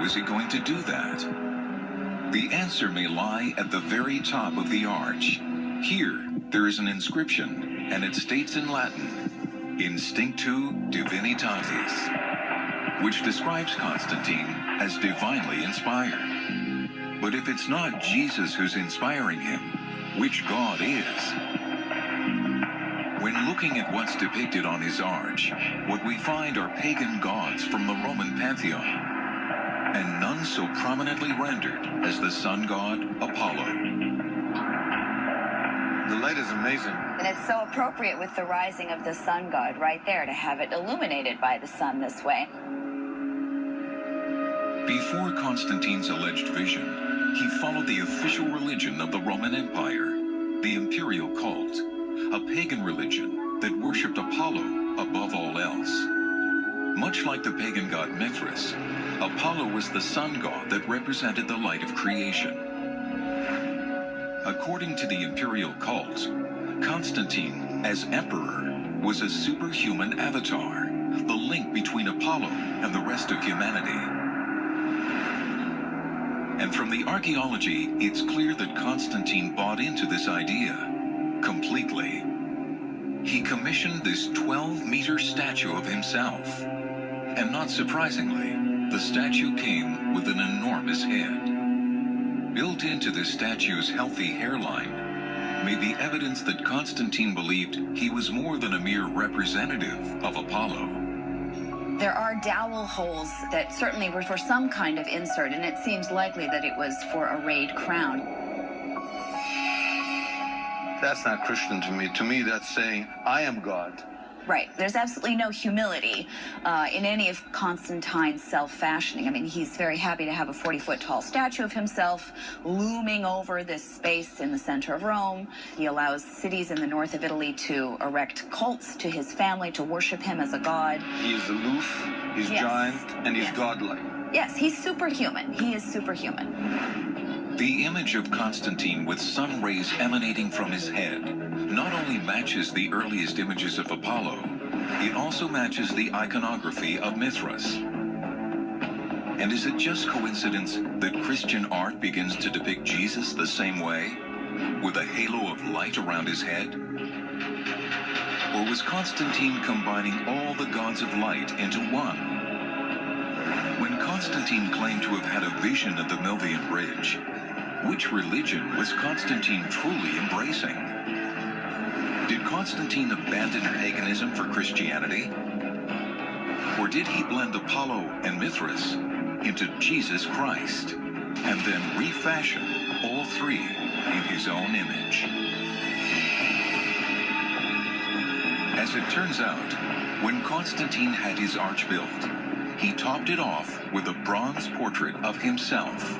was he going to do that? The answer may lie at the very top of the arch. Here, there is an inscription, and it states in Latin, Instinctu Divinitatis, which describes Constantine as divinely inspired. But if it's not Jesus who's inspiring him, which God is? When looking at what's depicted on his arch, what we find are pagan gods from the Roman pantheon, and none so prominently rendered as the sun god Apollo. The light is amazing. And it's so appropriate with the rising of the sun god right there to have it illuminated by the sun this way. Before Constantine's alleged vision, he followed the official religion of the Roman Empire, the imperial cult, a pagan religion that worshipped Apollo above all else. Much like the pagan god Mithras, Apollo was the sun god that represented the light of creation. According to the imperial cult, Constantine, as emperor, was a superhuman avatar, the link between Apollo and the rest of humanity. And from the archaeology, it's clear that Constantine bought into this idea completely. He commissioned this 12-meter statue of himself. And not surprisingly, the statue came with an enormous head. Built into this statue's healthy hairline may be evidence that Constantine believed he was more than a mere representative of Apollo. There are dowel holes that certainly were for some kind of insert, and it seems likely that it was for a rayed crown. That's not Christian to me. To me, that's saying, I am God. Right. There's absolutely no humility in any of Constantine's self-fashioning. I mean, he's very happy to have a 40-foot-tall statue of himself looming over this space in the center of Rome. He allows cities in the north of Italy to erect cults to his family to worship him as a god. He is aloof, he's giant, and he's godlike. Yes, he's superhuman. He is superhuman. The image of Constantine with sun rays emanating from his head not only matches the earliest images of Apollo, it also matches the iconography of Mithras. And is it just coincidence that Christian art begins to depict Jesus the same way, with a halo of light around his head? Or was Constantine combining all the gods of light into one? When Constantine claimed to have had a vision of the Milvian Bridge, which religion was Constantine truly embracing? Did Constantine abandon paganism for Christianity? Or did he blend Apollo and Mithras into Jesus Christ, and then refashion all three in his own image? As it turns out, when Constantine had his arch built, he topped it off with a bronze portrait of himself.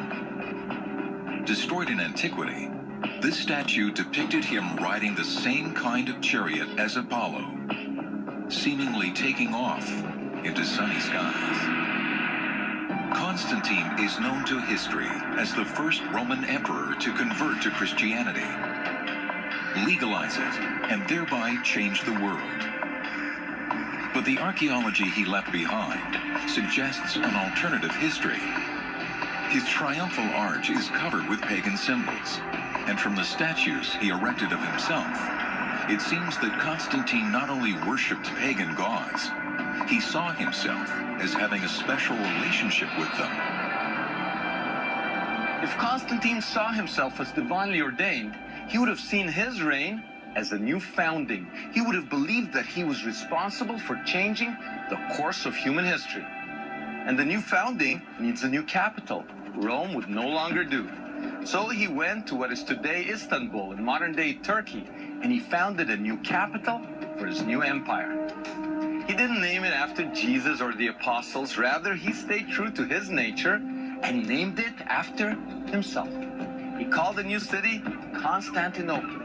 Destroyed in antiquity, this statue depicted him riding the same kind of chariot as Apollo, seemingly taking off into sunny skies. Constantine is known to history as the first Roman emperor to convert to Christianity, legalize it, and thereby change the world. But the archaeology he left behind suggests an alternative history. His triumphal arch is covered with pagan symbols, and from the statues he erected of himself, it seems that Constantine not only worshipped pagan gods, he saw himself as having a special relationship with them. If Constantine saw himself as divinely ordained, he would have seen his reign as a new founding. He would have believed that he was responsible for changing the course of human history. And the new founding needs a new capital. Rome would no longer do. So he went to what is today Istanbul in modern-day Turkey, and he founded a new capital for his new empire. He didn't name it after Jesus or the apostles. Rather, he stayed true to his nature, and he named it after himself. He called the new city Constantinople.